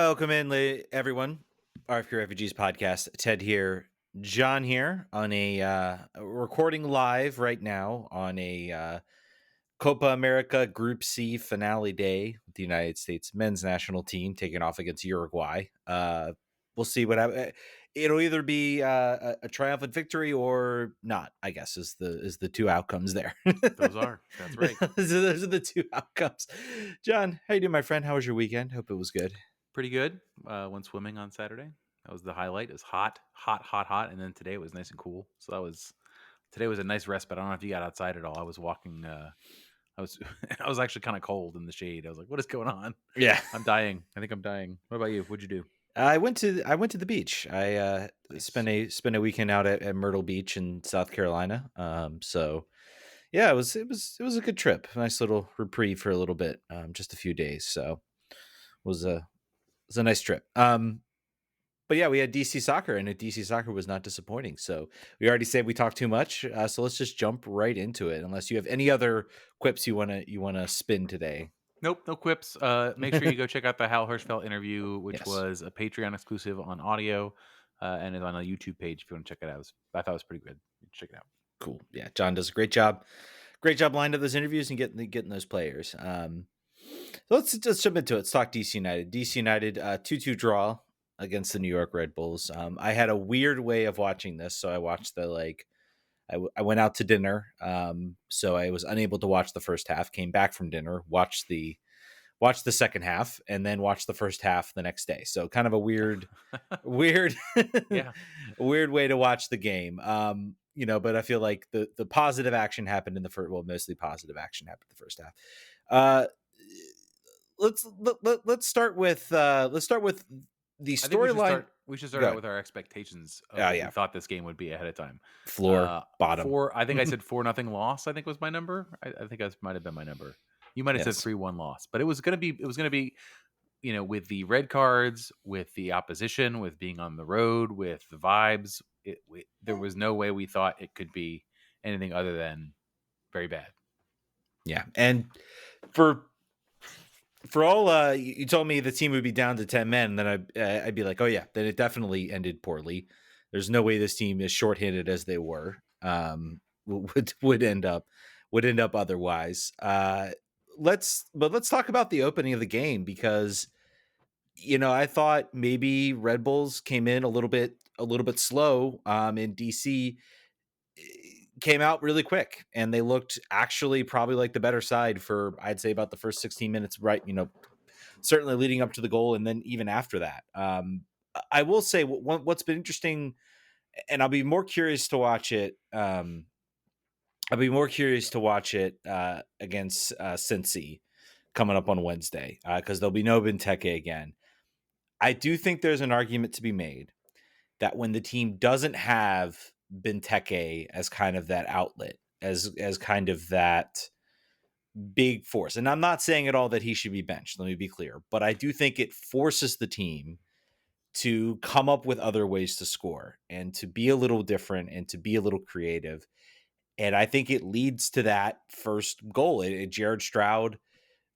Welcome in, everyone. RFK Refugees Podcast. Ted here, John here on a recording live right now on a Copa America Group C finale day with the United States men's national team taking off against Uruguay. We'll see what happens. It'll either be a triumphant victory or not, I guess, is the two outcomes there. That's right. Those are the two outcomes. John, how you doing, my friend? How was your weekend? Hope it was good. Pretty good. Went swimming on Saturday. That was the highlight. It was hot, and then today it was nice and cool. So today was a nice respite. I don't know if you got outside at all. I was walking. I was I was actually kind of cold in the shade. I was like, "What is going on?" Yeah, I'm dying. I think I'm dying. What about you? What'd you do? I went to the beach. I Nice. spent a weekend out at Myrtle Beach in South Carolina. So yeah, it was a good trip. Nice little reprieve for a little bit, just a few days. So it was a nice trip. But yeah, we had DC soccer, and DC soccer was not disappointing. So we already said we talked too much. So let's just jump right into it. Unless you have any other quips you wanna spin today. Nope, no quips. Make sure you go check out the Hal Hirschfeld interview, which Yes. was a Patreon exclusive on audio, and is on a YouTube page if you want to check it out. I thought it was pretty good. Check it out. Cool. Yeah, John does a great job. Great job lined up those interviews and getting those players. So let's just jump into it. Let's talk DC United. DC United 2-2 draw against the New York Red Bulls. I had a weird way of watching this, so I watched I went out to dinner, so I was unable to watch the first half. Came back from dinner, watched the second half, and then watched the first half the next day. So kind of a weird, Yeah. weird way to watch the game. But I feel like the positive action happened in the first. Well, mostly positive action happened in the first half. Let's start with the I think storyline. we should start Go out ahead. with our expectations of Oh what we yeah, thought this game would be ahead of time. floor bottom. I think I said 4-0 loss. I think was my number. I think that might have been my number. You might have said Yes. 3-1 loss, but it was gonna be, with the red cards, with the opposition, with being on the road, with the vibes. There was no way we thought it could be anything other than very bad. Yeah, and for all you told me the team would be down to 10 men, and then I'd be like, oh yeah, then it definitely ended poorly. There's no way this team is shorthanded as they were. Would end up otherwise. Let's talk about the opening of the game, because I thought maybe Red Bulls came in a little bit slow, and DC came out really quick, and they looked actually probably like the better side for, I'd say, about the first 16 minutes, right? Certainly leading up to the goal, and then even after that. I will say what's been interesting, and I'll be more curious to watch it. Against Cincy coming up on Wednesday, because there'll be no Benteke again. I do think there's an argument to be made that when the team doesn't have Benteke as kind of that outlet, as kind of that big force, and I'm not saying at all that he should be benched, let me be clear, but I do think it forces the team to come up with other ways to score and to be a little different and to be a little creative. And I think it leads to that first goal. Jared Stroud,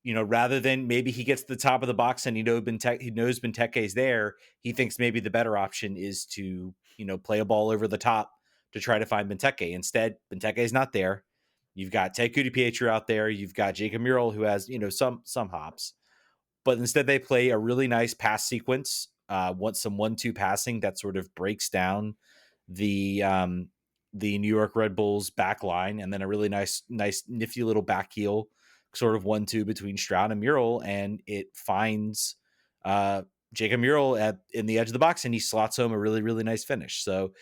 rather than maybe he gets to the top of the box and he knows Benteke's there, he thinks maybe the better option is to, play a ball over the top to try to find Benteke. Instead, Benteke's not there. You've got Tekuti Pietro out there. You've got Jacob Murrell, who has, some hops. But instead they play a really nice pass sequence, want some 1-2 passing that sort of breaks down the New York Red Bulls back line, and then a really nice nifty little back heel sort of 1-2 between Stroud and Murrell, and it finds Jacob Murrell in the edge of the box, and he slots home a really, really nice finish. So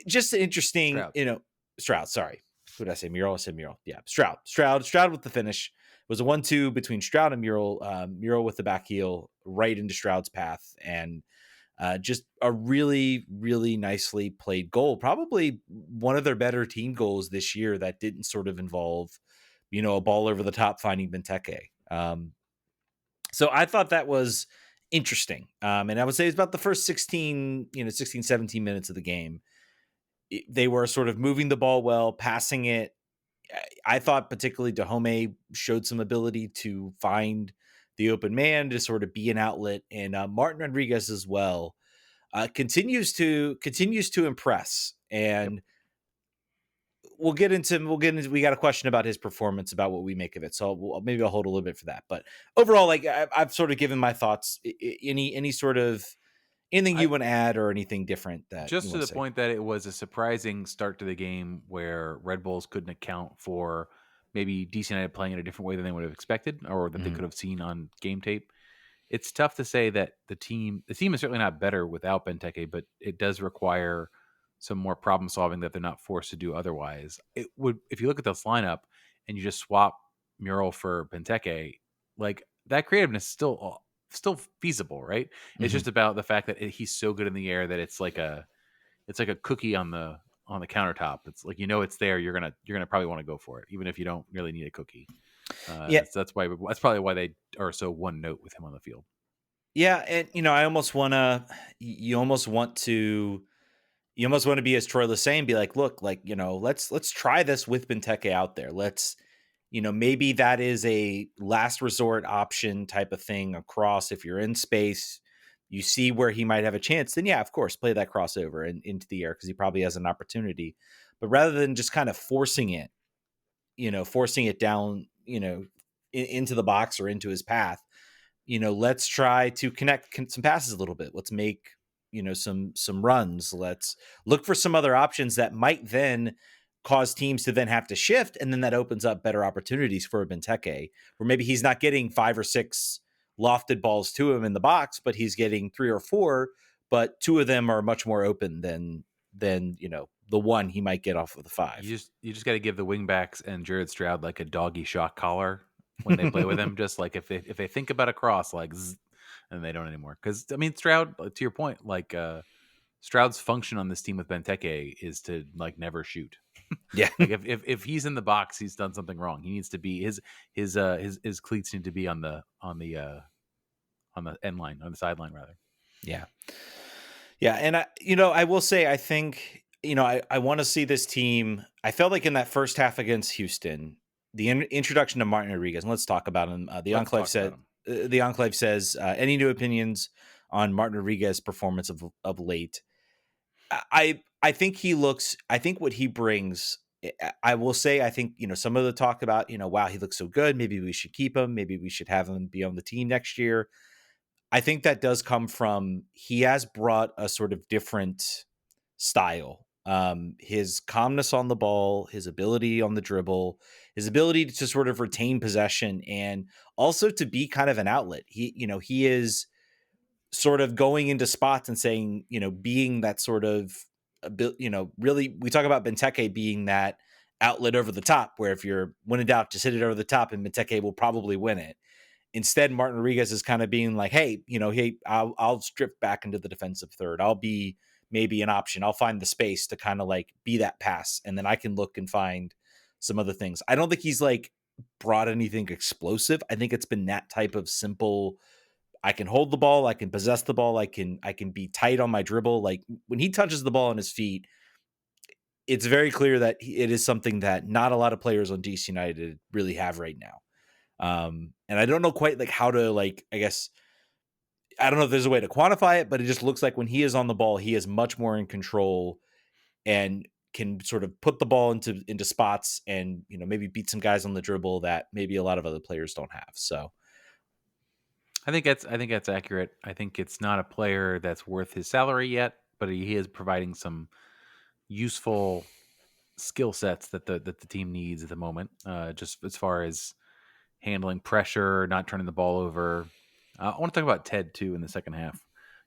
just interesting, Stroud, sorry. Who did I say? Murrell? I said Murrell. Yeah, Stroud with the finish. It was a 1-2 between Stroud and Murrell. Murrell with the back heel right into Stroud's path, and just a really, really nicely played goal. Probably one of their better team goals this year that didn't sort of involve, a ball over the top finding Benteke. So I thought that was interesting. And I would say it's about the first 16, 17 minutes of the game. They were sort of moving the ball well, passing it. I thought particularly Dahomey showed some ability to find the open man, to sort of be an outlet. And Martin Rodriguez as well continues to impress. Yep. And we'll get into we got a question about his performance, about what we make of it, so maybe I'll hold a little bit for that. But overall, like, I've sort of given my thoughts. Any sort of anything you I want to add, or anything different that you just to want the to say? point that it was a surprising start to the game where Red Bulls couldn't account for maybe DC United playing in a different way than they would have expected or that they Mhm. could have seen on game tape. It's tough to say that the team is certainly not better without Benteke, but it does require some more problem solving that they're not forced to do otherwise. It would, if you look at this lineup and you just swap Mural for Benteke, like that creativeness is still feasible, right? It's Mhm. just about the fact that he's so good in the air that it's like a cookie on the countertop. It's like, it's there. You're gonna probably want to go for it, even if you don't really need a cookie. Yeah, That's probably why they are so one note with him on the field. yeah, and I almost wanna you almost want to be as Troy was saying, be like, look, like, let's try this with Benteke out there. Let's, maybe that is a last resort option type of thing across. If you're in space, you see where he might have a chance, then yeah, of course, play that crossover and into the air, because he probably has an opportunity. But rather than just kind of forcing it down, into the box or into his path, let's try to connect some passes a little bit. Let's make, some runs. Let's look for some other options that might then cause teams to then have to shift, and then that opens up better opportunities for Benteke, where maybe he's not getting 5 or 6 lofted balls to him in the box, but he's getting 3 or 4, but 2 of them are much more open than the one he might get off of the 5. You just got to give the wingbacks and Jared Stroud like a doggy shock collar when they play with him. Just like if they think about a cross, like, zzz, and they don't anymore. Because I mean, Stroud, to your point, like Stroud's function on this team with Benteke is to like never shoot. Yeah. Like if he's in the box, he's done something wrong. He needs to be his cleats need to be on the end line, on the sideline rather. Yeah. Yeah, and I will say, I think, I want to see this team. I felt like in that first half against Houston, the introduction of Martin Rodriguez, and let's talk about him. Let's talk about him. The Enclave says, any new opinions on Martin Rodriguez's performance of late? I think he looks. I think what he brings. I will say, I think, some of the talk about, wow, he looks so good. Maybe we should keep him. Maybe we should have him be on the team next year. I think that does come from, he has brought a sort of different style. His calmness on the ball, his ability on the dribble, his ability to sort of retain possession, and also to be kind of an outlet. He is sort of going into spots and saying, being that sort of, really, we talk about Benteke being that outlet over the top, where if you're, when in doubt, just hit it over the top and Benteke will probably win it. Instead, Martin Rodriguez is kind of being like, hey, I'll strip back into the defensive third. I'll be maybe an option. I'll find the space to kind of like be that pass, and then I can look and find some other things. I don't think he's like brought anything explosive. I think it's been that type of simple, I can hold the ball, I can possess the ball, I can be tight on my dribble. Like, when he touches the ball on his feet, it's very clear that it is something that not a lot of players on DC United really have right now. And I don't know quite like how to, like, I guess, I don't know if there's a way to quantify it, but it just looks like when he is on the ball, he is much more in control and can sort of put the ball into spots, and maybe beat some guys on the dribble that maybe a lot of other players don't have. So I think that's accurate. I think it's not a player that's worth his salary yet, but he is providing some useful skill sets that the team needs at the moment. Just as far as handling pressure, not turning the ball over. I want to talk about Ted too in the second half.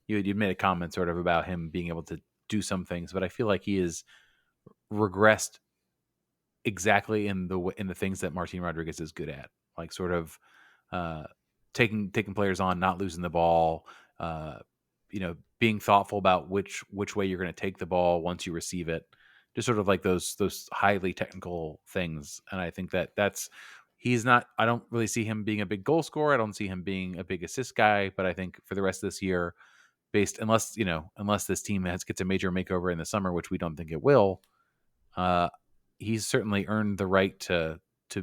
You made a comment sort of about him being able to do some things, but I feel like he has regressed exactly in the things that Martin Rodriguez is good at, like sort of uh, taking players on, not losing the ball, uh, being thoughtful about which way you're going to take the ball once you receive it, just sort of like those highly technical things. And I think that's he's not. I don't really see him being a big goal scorer. I don't see him being a big assist guy. But I think for the rest of this year, unless this team gets a major makeover in the summer, which we don't think it will, uh, he's certainly earned the right to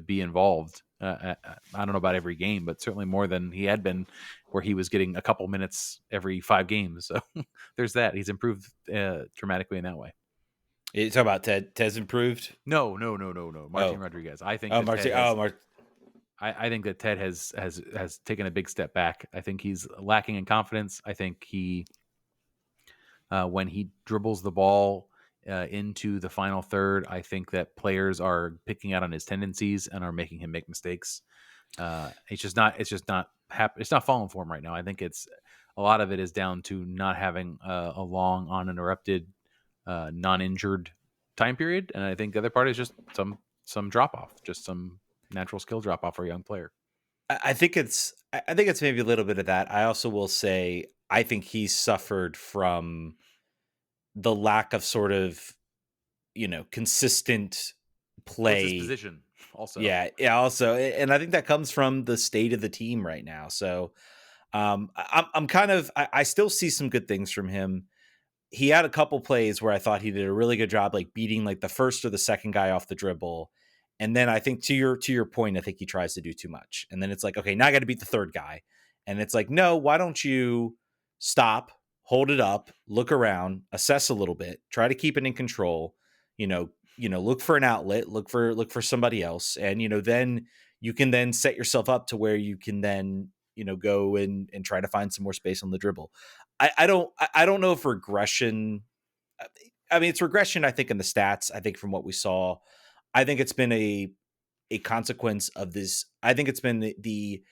be involved I don't know about every game, but certainly more than he had been, where he was getting a couple minutes every 5 games. So there's that. He's improved dramatically in that way. You talk about Ted. Ted's improved. No. Martin Oh, Rodriguez. I think oh, that Ted has. Martin. I think that Ted has taken a big step back. I think he's lacking in confidence. I think when he dribbles the ball into the final third, I think that players are picking out on his tendencies and are making him make mistakes. It's just not. It's not falling for him right now. I think it's a lot of it is down to not having a long, uninterrupted, non-injured time period, and I think the other part is just some drop off, just some natural skill drop off for a young player. I think it's. I think it's maybe a little bit of that. I also will say I think he's suffered from the lack of sort of consistent What's his play. position? Also, Yeah. Also, and I think that comes from the state of the team right now. So, I'm kind of. I still see some good things from him. He had a couple plays where I thought he did a really good job, like beating like the first or the second guy off the dribble. And then I think to your point, I think he tries to do too much. And then it's like, okay, now I got to beat the third guy. And it's like, no, why don't you stop, hold it up, look around, assess a little bit, try to keep it in control, look for an outlet, look for somebody else. And then you can then set yourself up to where you can then, go and try to find some more space on the dribble. I don't know if regression. I mean, it's regression. I think in the stats. I think from what we saw, I think it's been a consequence of this. I think it's been the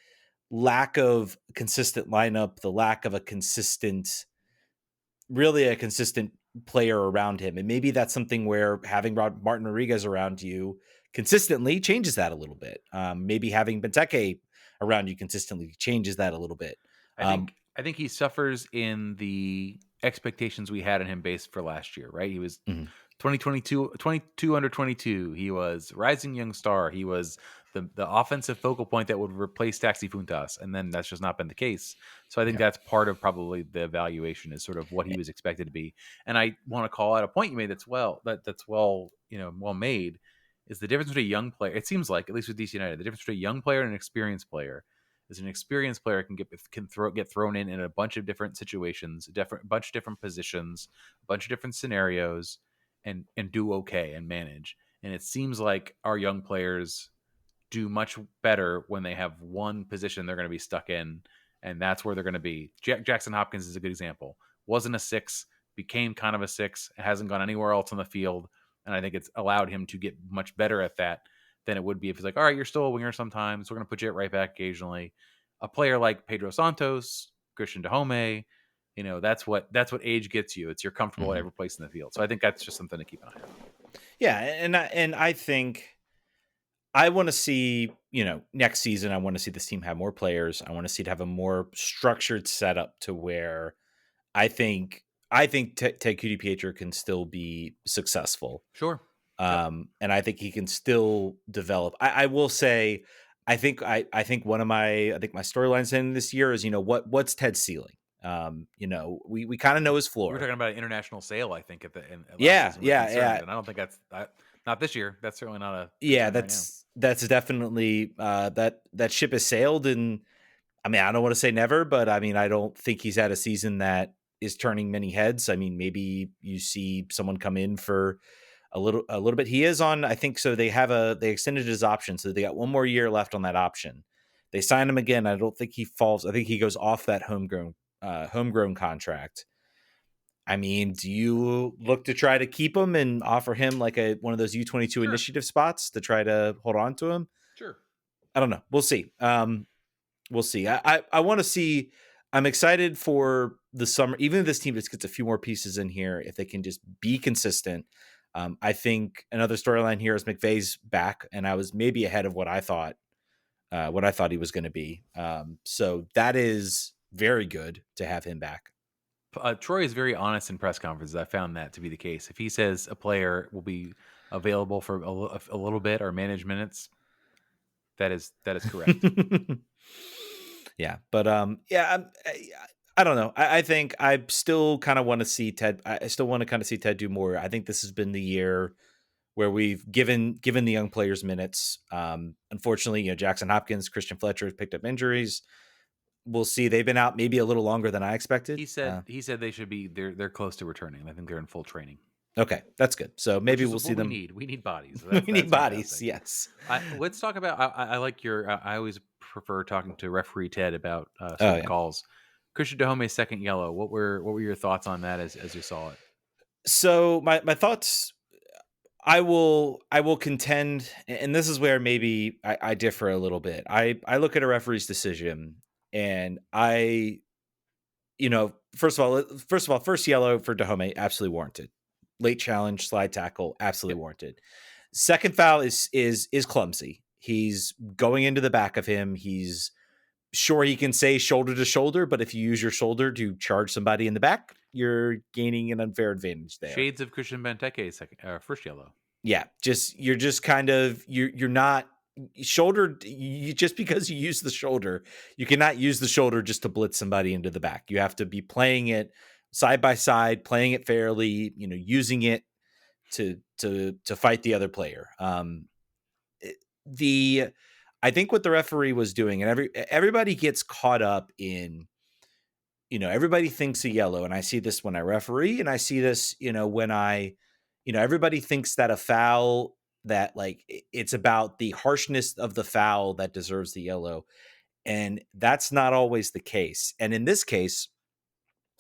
lack of consistent lineup, the lack of really a consistent player around him, and maybe that's something where having Martin Rodriguez around you consistently changes that a little bit. Maybe having Benteke around you consistently changes that a little bit. I think he suffers in the expectations we had in him based for last year, right? He was Mhm. 22 under 22. He was rising young star. He was the offensive focal point that would replace Taxi Funtas, and then that's just not been the case. So I think Yeah. that's part of probably the evaluation is sort of what he was expected to be. And I want to call out a point you made that's well well made is the difference between a young player. It seems like, at least with DC United, the difference between a young player and an experienced player is an experienced player get thrown in a bunch of different situations, bunch of different positions, a bunch of different scenarios, and do okay and manage. And it seems like our young players do much better when they have one position they're going to be stuck in, and that's where they're going to be. Jackson Hopkins is a good example. Wasn't a six, became kind of a six, hasn't gone anywhere else on the field, and I think it's allowed him to get much better at that than it would be if he's like, all right, you're still a winger sometimes. We're going to put you at right back occasionally. A player like Pedro Santos, Christian Dahome, that's what age gets you. It's you're comfortable at Mhm. every place in the field. So I think that's just something to keep an eye on. Yeah, and I think I want to see, next season, I want to see this team have more players. I want to see it have a more structured setup to where I think Ted Pietro can still be successful. Sure. Yep. And I think he can still develop. I will say, I think my storylines in this year is, what's Ted's ceiling? We kind of know his We were floor. talking about an international sale, I think, at last Yeah, season. We were yeah, concerned, yeah. and I don't think not this year. That's certainly not a Yeah, concern right now. that's definitely that ship has sailed. And I mean, I don't want to say never, but I mean, I don't think he's had a season that is turning many heads. I mean, maybe you see someone come in for a little bit. He is on, I think so. They extended his option, so they got one more year left on that option. They signed him again. I don't think he falls. I think he goes off that homegrown contract. I mean, do you look to try to keep him and offer him like one of those U22 Sure. initiative spots to try to hold on to him? Sure. I don't know. We'll see. We'll see. I want to see. I'm excited for the summer. Even if this team just gets a few more pieces in here, if they can just be consistent. I think another storyline here is McVay's back, and I was maybe ahead of what I thought. What I thought he was going to be. So that is very good to have him back. Troy is very honest in press conferences. I found that to be the case. If he says a player will be available for a little bit or manage minutes, that is correct. Yeah, but yeah, I don't know. I think I still kind of want to see Ted. I still want to kind of see Ted do more. I think this has been the year where we've given the young players minutes. Unfortunately, Jackson Hopkins, Christian Fletcher picked up injuries. We'll see. They've been out maybe a little longer than I expected. He said they should be they're close to returning. I think they're in full training. Okay, that's good. So Which maybe is we'll see what we them. need. We need bodies. We That's need bodies. fantastic. Yes. Let's talk about. I like your. I always prefer talking to referee Ted about Oh certain yeah. calls. Christian Dahome's second yellow. What were your thoughts on that as you saw it? So my thoughts. I will contend, and this is where maybe I differ a little bit. I look at a referee's decision, and first of all, first yellow for Dahome, absolutely warranted. Late challenge, slide tackle, absolutely Yep. warranted. Second foul is clumsy. He's going into the back of him. He's sure he can say shoulder to shoulder, but if you use your shoulder to charge somebody in the back, you're gaining an unfair advantage there. Shades of Christian Benteke's first yellow. Yeah, you're just kind of you're not shoulder. Just because you use the shoulder, you cannot use the shoulder just to blitz somebody into the back. You have to be playing it side by side, playing it fairly. Using it to fight the other player. I think what the referee was doing, and everybody gets caught up in, everybody thinks a yellow, and I see this when I referee, and I see this, when everybody thinks that a foul, that like it's about the harshness of the foul that deserves the yellow, and that's not always the case. And in this case,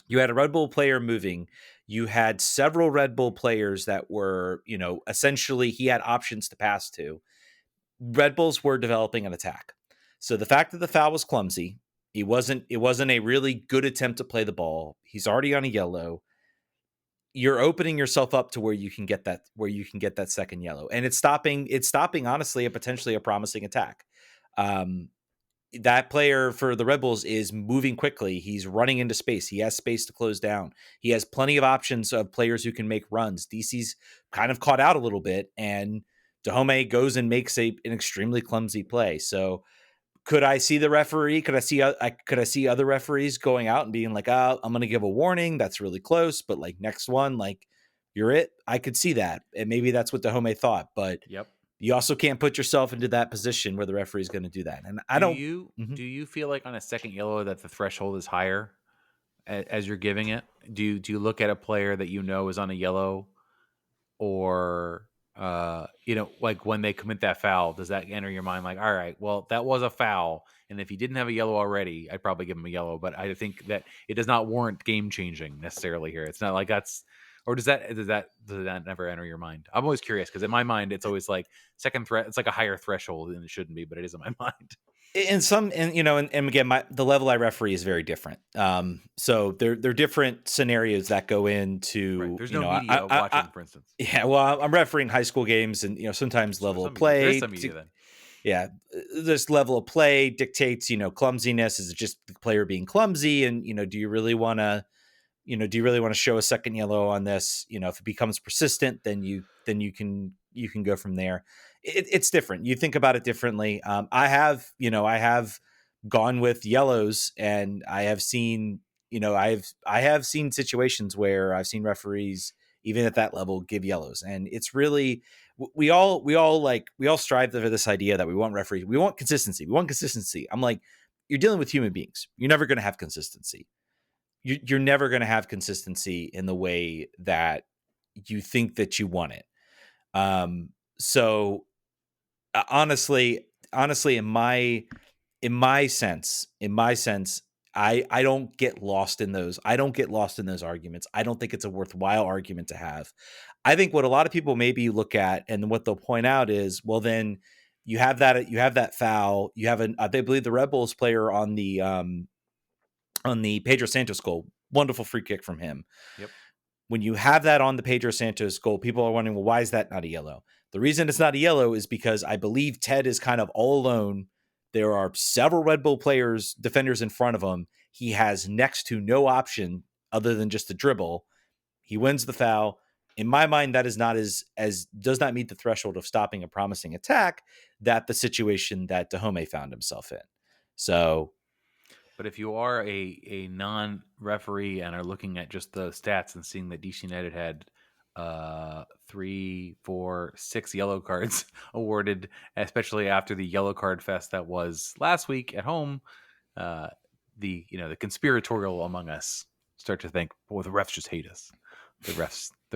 you had a Red Bull player moving. You had several Red Bull players that were, essentially he had options to pass to. Red Bulls were developing an attack. So the fact that the foul was clumsy, it wasn't a really good attempt to play the ball. He's already on a yellow. You're opening yourself up to where you can get that second yellow. And it's stopping honestly a potentially a promising attack. That player for the Red Bulls is moving quickly. He's running into space. He has space to close down. He has plenty of options of players who can make runs. DC's kind of caught out a little bit, and Dahome goes and makes an extremely clumsy play. So could I see the referee? Could I see other referees going out and being like, "Oh, I'm going to give a warning. That's really close, but like next one, like you're it." I could see that, and maybe that's what Dahome thought. But Yep. you also can't put yourself into that position where the referee is going to do that. And I don't. Do you feel like on a second yellow that the threshold is higher as you're giving it? Do you look at a player that is on a yellow, or like when they commit that foul, does that enter your mind like, all right, well, that was a foul, and if he didn't have a yellow already, I'd probably give him a yellow, but I think that it does not warrant game changing necessarily here. It's not like that's, or does that never enter your mind? I'm always curious because in my mind it's always like second threat, it's like a higher threshold than it shouldn't be, but it is in my mind. And again, the level I referee is very different. So they're different scenarios that go into. Right. There's no media watching, for instance. Yeah, well, I'm refereeing high school games, and sometimes level of play. There's some media then. Yeah, this level of play dictates clumsiness. Is it just the player being clumsy? And do you really want to show a second yellow on this? If it becomes persistent, then you can go from there. It's different. You think about it differently. I have gone with yellows, and I have seen I have seen situations where I've seen referees even at that level give yellows, and it's really we all strive for this idea that we want referees. We want consistency. I'm like, you're dealing with human beings. You're never going to have consistency. You're never going to have consistency in the way that you think that you want it. So honestly, in my sense, I don't get lost in those. I don't get lost in those arguments. I don't think it's a worthwhile argument to have. I think what a lot of people maybe look at, and what they'll point out is, well, then you have that foul. You have I believe the Red Bulls player on the Pedro Santos goal, wonderful free kick from him. Yep. When you have that on the Pedro Santos goal, people are wondering, well, why is that not a yellow? The reason it's not a yellow is because I believe Ted is kind of all alone. There are several Red Bull defenders in front of him. He has next to no option other than just to dribble. He wins the foul. In my mind, that is not as does not meet the threshold of stopping a promising attack that the situation that Dahome found himself in. So, but if you are a non-referee and are looking at just the stats and seeing that DC United had 3, 4, 6 yellow cards awarded, especially after the yellow card fest that was last week at home. The conspiratorial among us start to think, boy, the refs just hate us. The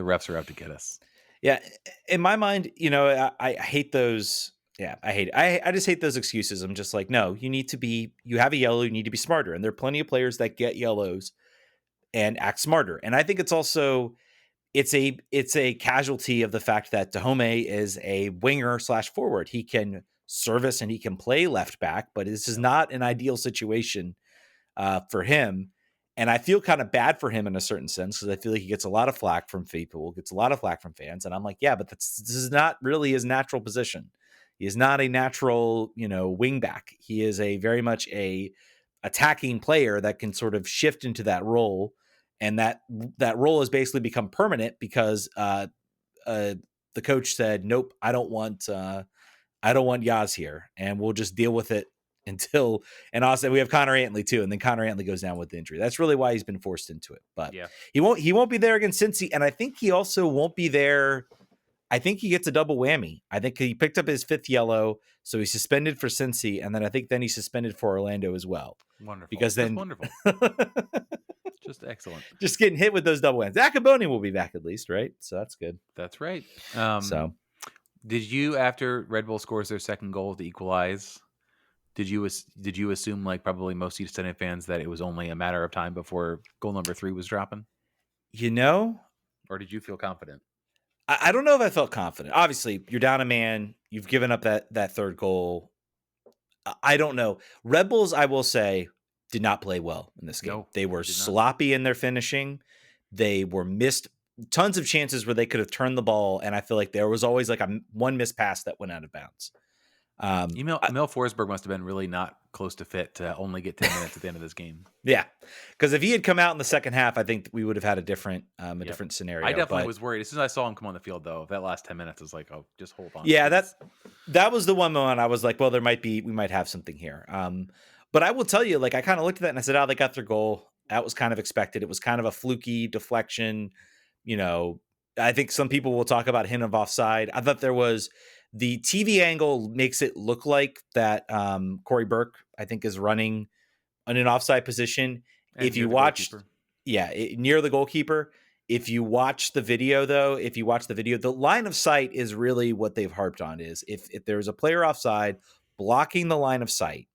refs are out to get us. Yeah, in my mind, I hate those. Yeah, I hate it. I just hate those excuses. I'm just like, no, you have a yellow, you need to be smarter. And there are plenty of players that get yellows and act smarter. And I think it's a casualty of the fact that Dahomey is a winger / forward. He can service and he can play left back, but this is not an ideal situation for him. And I feel kind of bad for him in a certain sense because I feel like he gets a lot of flack from people, gets a lot of flack from fans. And I'm like, yeah, but this is not really his natural position. He is not a natural, wing back. He is a very much a attacking player that can sort of shift into that role. And that role has basically become permanent because the coach said, nope, I don't want Yaz here, and we'll just deal with it until. And also we have Connor Antley too, and then Connor Antley goes down with the injury. That's really why he's been forced into it. But yeah, he won't be there against Cincy, and I think he also won't be there. I think he gets a double whammy. I think he picked up his 5th yellow, so he's suspended for Cincy, and then I think he's suspended for Orlando as well. Wonderful, because then wonderful. Just excellent. Just getting hit with those double whammies. Acaboni will be back at least, right? So that's good. That's right. Did you, after Red Bull scores their second goal to equalize, did you assume, like probably most East End fans, that it was only a matter of time before goal number 3 was dropping? Or did you feel confident? I don't know if I felt confident. Obviously, you're down a man. You've given up that third goal. I don't know. Red Bulls, I will say, did not play well in this game. No, they were sloppy in their finishing. They were missed tons of chances where they could have turned the ball, and I feel like there was always like one missed pass that went out of bounds. Emil Forsberg must have been really not close to fit to only get 10 minutes at the end of this game. Yeah, because if he had come out in the second half, I think we would have had a different different scenario. I definitely was worried as soon as I saw him come on the field, though. That last 10 minutes was like, oh, just hold on. Yeah, that was the one moment I was like, well, we might have something here. But I will tell you, like, I kind of looked at that and I said, oh, they got their goal. That was kind of expected. It was kind of a fluky deflection. I think some people will talk about hint of offside. I thought there was. The TV angle makes it look like that Corey Burke, I think, is running in an offside position. And if you watch, near the goalkeeper. If you watch the video, though, the line of sight is really what they've harped on. Is if there's a player offside blocking the line of sight,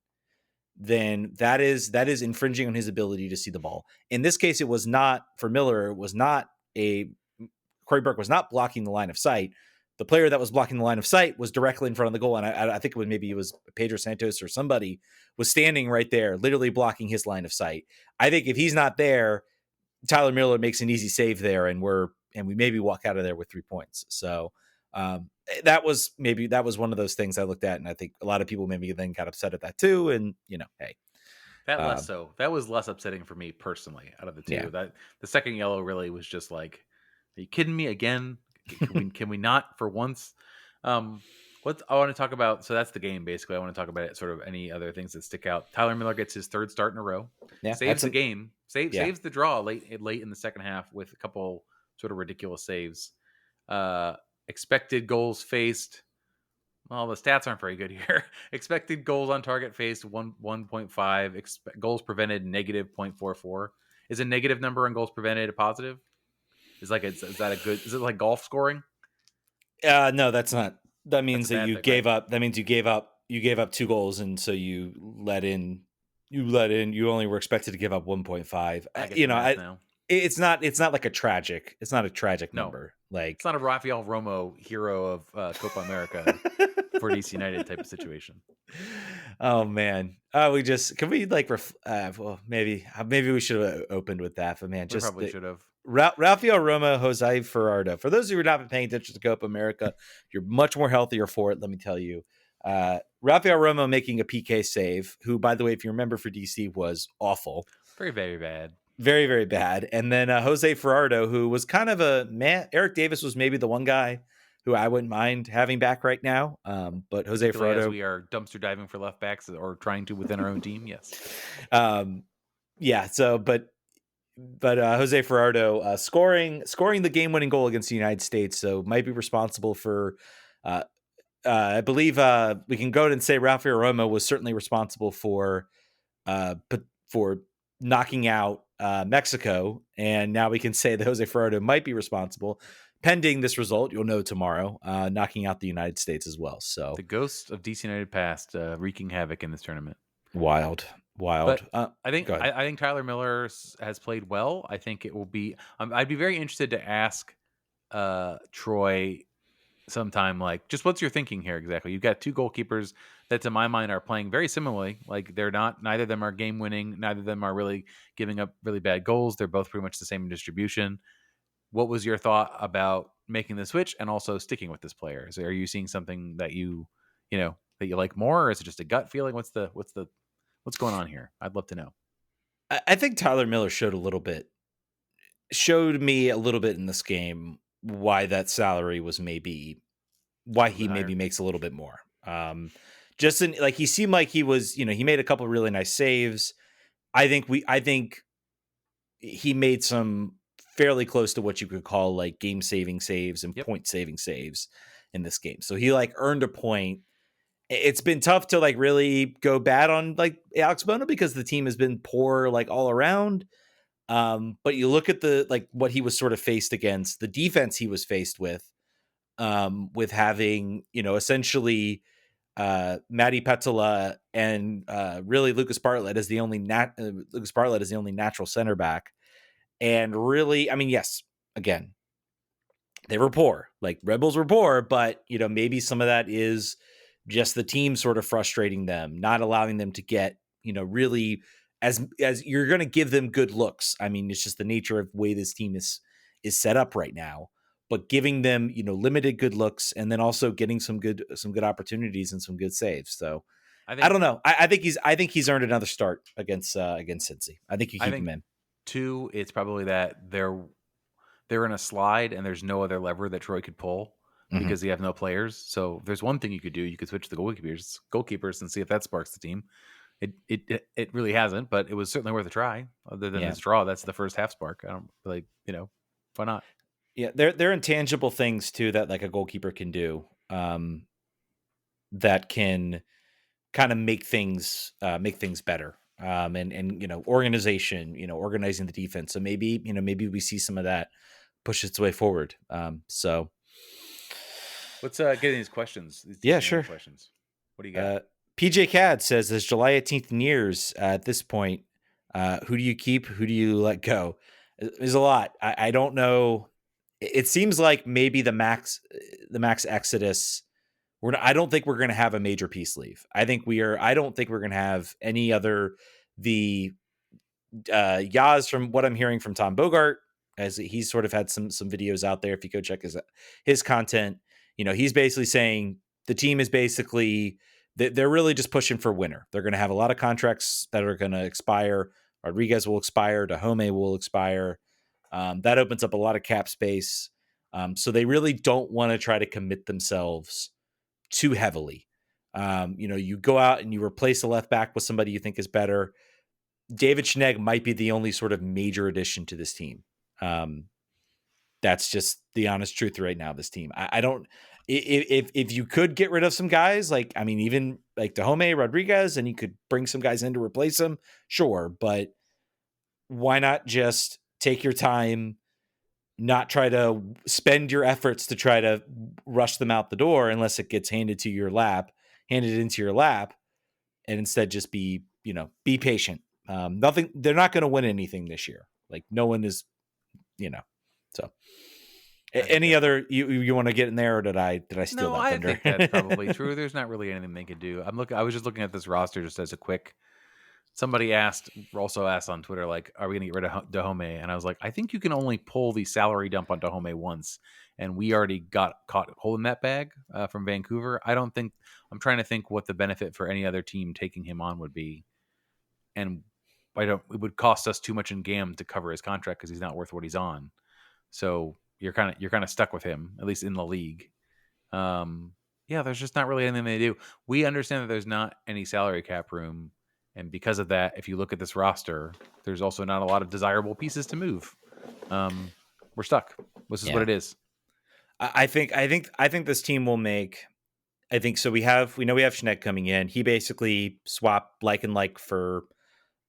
then that is infringing on his ability to see the ball. In this case, it was not for Miller. It was not Corey Burke was not blocking the line of sight. The player that was blocking the line of sight was directly in front of the goal. And I think it was Pedro Santos or somebody was standing right there, literally blocking his line of sight. I think if he's not there, Tyler Miller makes an easy save there and we maybe walk out of there with 3 points. So that was one of those things I looked at. And I think a lot of people maybe then got upset at that too. And hey, that was less upsetting for me personally out of the two. Yeah. That the second yellow really was just like, are you kidding me again? Can we not for once? What I want to talk about. So that's the game. Basically, I want to talk about it. Sort of any other things that stick out. Tyler Miller gets his 3rd start in a row. Yeah, saves the game. Saves the draw late in the second half with a couple sort of ridiculous saves. Expected goals faced. Well, the stats aren't very good here. Expected goals on target faced 1.5. Goals prevented -0.44. Is a negative number on goals prevented a positive? Is that a good? Is it like golf scoring? No, that's not. That means that you gave up. That means you gave up 2 goals, and so you let in. You only were expected to give up 1.5. It's not like a tragic. It's not a tragic number. Like it's not a Rafael Romo hero of Copa America for DC United type of situation. Oh man. Can we like well maybe we should have opened with that, but man, probably should have. Rafael Romo, Jose Ferrardo. For those who are not been paying attention to Copa America, you're much more healthier for it, let me tell you. Rafael Romo making a PK save, who, by the way, if you remember for DC, was awful. Very, very bad. Very, very bad. And then Jose Ferrardo, who was kind of Eric Davis was maybe the one guy who I wouldn't mind having back right now. But Jose Ferrardo. As we are dumpster diving for left backs or trying to within our own team, yes. Yeah, so, but but Jose Ferrardo scoring the game winning goal against the United States, so might be responsible for. Uh, I believe we can go ahead and say Rafael Roma was certainly responsible for knocking out Mexico, and now we can say that Jose Ferrardo might be responsible. Pending this result, you'll know tomorrow, knocking out the United States as well. So The ghost of DC United past wreaking havoc in this tournament. wild. But I think Go ahead. I think Tyler Miller has played well. I think it will be. I'd be very interested to ask Troy sometime, like, just what's your thinking here exactly? You've got two goalkeepers that, to my mind, are playing very similarly. Like, they're not. Neither of them are game winning. Neither of them are really giving up really bad goals. They're both pretty much the same in distribution. What was your thought about making the switch and also sticking with this player? Are you seeing something that that you like more, or is it just a gut feeling? What's going on here? I'd love to know. I think Tyler Miller showed me a little bit in this game why that salary was why A little he bit maybe higher. makes a little bit more. Just in like he seemed like he was, he made a couple of really nice saves. I think he made some fairly close to what you could call like game saving saves and Yep. point saving saves in this game. So he like earned a point. It's been tough to like really go bad on like Alex Bono because the team has been poor like all around. But you look at the like what he was sort of faced against, the defense he was faced with having, essentially Matty Petzola and really Lucas Bartlett as the only Lucas Bartlett is the only natural center back. And really, I mean, yes, again, they were poor. Like Red Bulls were poor, but maybe some of that is just the team sort of frustrating them, not allowing them to get, really as you're going to give them good looks. I mean, it's just the nature of the way this team is set up right now, but giving them, limited good looks and then also getting some good opportunities and some good saves. So I I think don't know. I think he's earned another start against Cincy. I think you I keep him think in. two, it's probably that they're in a slide and there's no other lever that Troy could pull Mhm. because they have no players. So there's one thing you could do. You could switch the goalkeepers and see if that sparks the team. It really hasn't, but it was certainly worth a try. Other than Yeah. this draw, that's the first half spark. I don't why not? Yeah, they're intangible things too that like a goalkeeper can do, that can kind of make things better. And organization, organizing the defense. So maybe we see some of that push its way forward. So Let's get into these questions, these yeah, DC United sure. questions. What do you got? Uh, PJ Cad says, "As July 18th nears, at this point, who do you keep? Who do you let go?" There's a lot. I don't know. It seems like maybe the max exodus. I don't think we're going to have a major piece leave. I don't think we're going to have any other the Yaz, from what I'm hearing from Tom Bogart, as he's sort of had some videos out there. If you go check his content, he's basically saying the team is basically they're really just pushing for winner. They're going to have a lot of contracts that are going to expire. Rodriguez will expire. Dahome will expire. That opens up a lot of cap space. So they really don't want to try to commit themselves too heavily. You go out and you replace a left back with somebody you think is better. David Schnegg might be the only sort of major addition to this team. Um, that's just the honest truth right now. This team, I don't. If you could get rid of some guys, like I mean, even like Dahome, Rodriguez, and you could bring some guys in to replace them, sure. But why not just take your time, not try to spend your efforts to try to rush them out the door unless it gets handed into your lap, and instead just be patient. Nothing. They're not going to win anything this year. Like no one is, you know. So, I think any that's other you want to get in there, or did I steal no. that I thunder? think that's probably true. There's not really anything they could do. I was just looking at this roster just as a quick. Somebody also asked on Twitter, like, "Are we going to get rid of Dahome?" And I was like, "I think you can only pull the salary dump on Dahome once, and we already got caught holding that bag from Vancouver. I don't think I'm trying to think what the benefit for any other team taking him on would be, and I don't. It would cost us too much in GAM to cover his contract because he's not worth what he's on. So you're kind of stuck with him, at least in the league. Um, yeah, there's just not really anything they do. We understand that there's not any salary cap room, And because of that, if you look at this roster, there's also not a lot of desirable pieces to move. We're stuck. This is what it is. I think this team will make. I think so. We know we have Schneck coming in. He basically swapped like and like for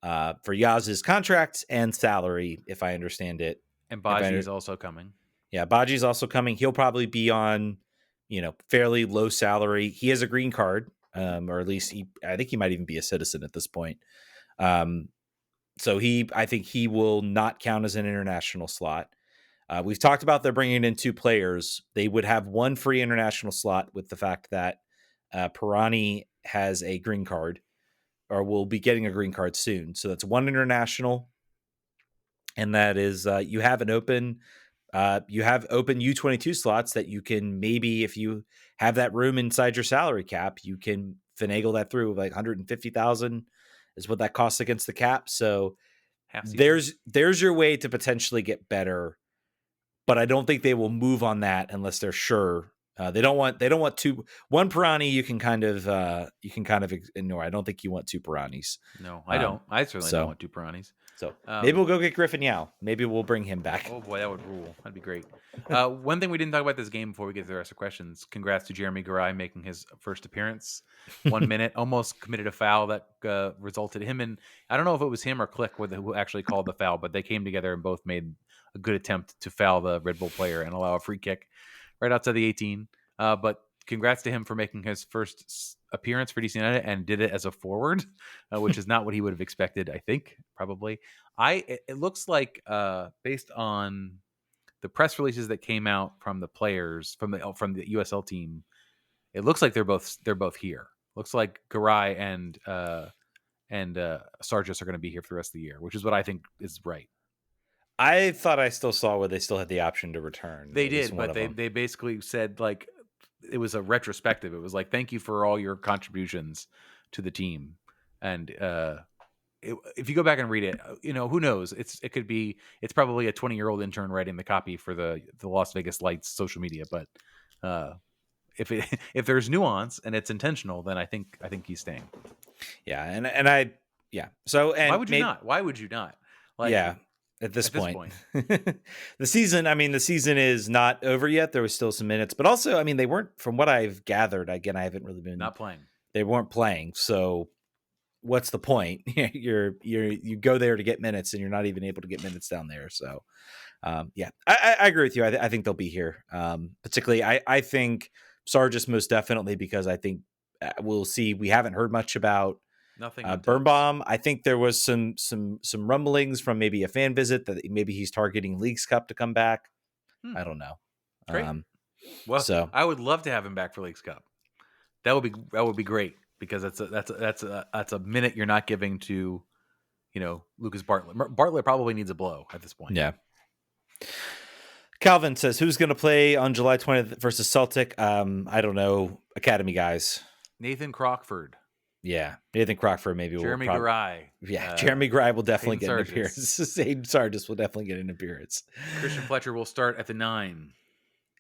Yaz's contract and salary, if I understand it. And Baji is also coming. Yeah, Baji's also coming. He'll probably be on, fairly low salary. He has a green card, or at least I think he might even be a citizen at this point. So I think he will not count as an international slot. We've talked about they're bringing in 2 players. They would have 1 free international slot with the fact that Pirani has a green card, or will be getting a green card soon. So that's 1 international, and that is you have open U22 slots that you can, maybe if you have that room inside your salary cap, you can finagle that through. Like 150,000 is what that costs against the cap. So there's your way to potentially get better. But I don't think they will move on that unless they're sure. They don't want 1 Pirani. You can kind of ignore. I don't think you want 2 Piranis. No, I don't. I certainly don't want 2 Piranis. So maybe we'll go get Griffin Yao. Maybe we'll bring him back. Oh boy, that would rule. That'd be great. One thing we didn't talk about this game before we get to the rest of questions. Congrats to Jeremy Garay making his first appearance. 1 minute, almost committed a foul that resulted him in. I don't know if it was him or Click who actually called the foul, but they came together and both made a good attempt to foul the Red Bull player and allow a free kick right outside the 18. But congrats to him for making his first appearance for DC United and did it as a forward, which is not what he would have expected, I think, probably. It looks like, based on the press releases that came out from the players from the USL team, it looks like they're both here. Looks like Garay and Sargis are going to be here for the rest of the year, which is what I think is right. I thought I still saw where they still had the option to return. They did, but they basically said, like, it was a retrospective. It was like, thank you for all your contributions to the team. And if you go back and read it, who knows? It's probably a 20-year-old intern writing the copy for the Las Vegas Lights social media. But if there's nuance and it's intentional, then I think he's staying. Yeah, So why would you not? Why would you not? Like, yeah. At this point. The season is not over yet. There was still some minutes, but also, they weren't, from what I've gathered, again, I haven't really been not playing. They weren't playing. So what's the point? You go there to get minutes and you're not even able to get minutes down there. So, I agree with you. I think they'll be here. Particularly, I think Sargis most definitely, because I think we'll see. We haven't heard much about nothing. Birnbaum. I think there was some rumblings from maybe a fan visit that maybe he's targeting Leagues Cup to come back. I don't know. Great. So I would love to have him back for Leagues Cup. That would be great, because that's a minute you're not giving to, Lucas Bartlett. Bartlett probably needs a blow at this point. Yeah. Calvin says, who's going to play on July 20th versus Celtic? I don't know. Academy guys. Nathan Crockford. Yeah, Nathan Crockford maybe. Jeremy Garay. Yeah, Jeremy Garay will definitely get an appearance. Aiden Sargis will definitely get an appearance. Christian Fletcher will start at the 9.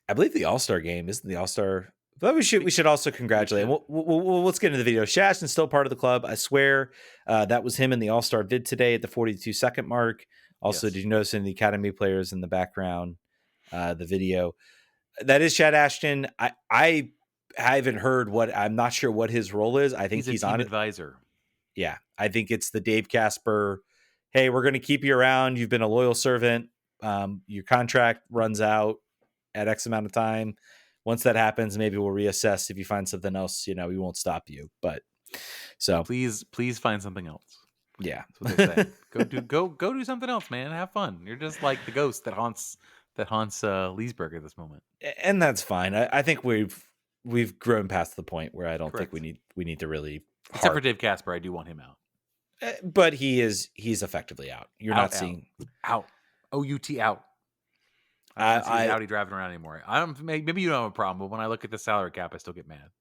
I believe the All-Star game isn't the All-Star. But we should also congratulate. We'll let's get into the video. Shashton's still part of the club. I swear that was him in the All-Star vid today at the 42-second mark. Also, Did you notice in the Academy players in the background, the video? That is Chad Ashton. I haven't heard I'm not sure what his role is. I think he's a team on advisor. Yeah. I think it's the Dave Casper. Hey, we're going to keep you around. You've been a loyal servant. Your contract runs out at X amount of time. Once that happens, maybe we'll reassess. If you find something else, we won't stop you. But so please find something else. Yeah. That's what they say. Go do something else, man. Have fun. You're just like the ghost that haunts Leesburg at this moment. And that's fine. I think we've grown past the point where I don't think we need to really. Except for Dave Casper, I do want him out. But he's effectively out. You're not seeing out. OUT out. I don't see Audi driving around anymore. Maybe you don't have a problem, but when I look at the salary cap, I still get mad.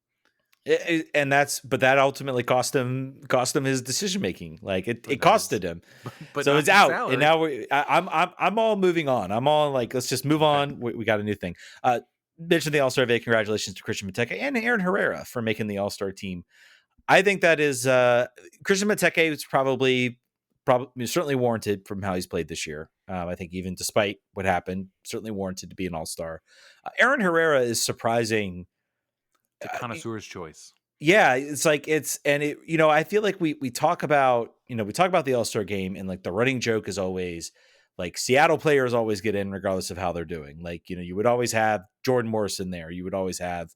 But that ultimately cost him his decision making. Like it costed him. But so it's out, salary. And now I'm all moving on. I'm all like, let's just move on. We got a new thing. Mentioned the All-Star Day. Congratulations to Christian Mateka and Aaron Herrera for making the All-Star team. I think that is Christian Benteke is probably certainly warranted from how he's played this year. I think even despite what happened, certainly warranted to be an all-star. Aaron Herrera is surprising. It's a connoisseur's choice. Yeah, it's like I feel like we talk about, we talk about the All-Star game, and like the running joke is always like Seattle players always get in regardless of how they're doing. Like, you would always have Jordan Morrison there. You would always have,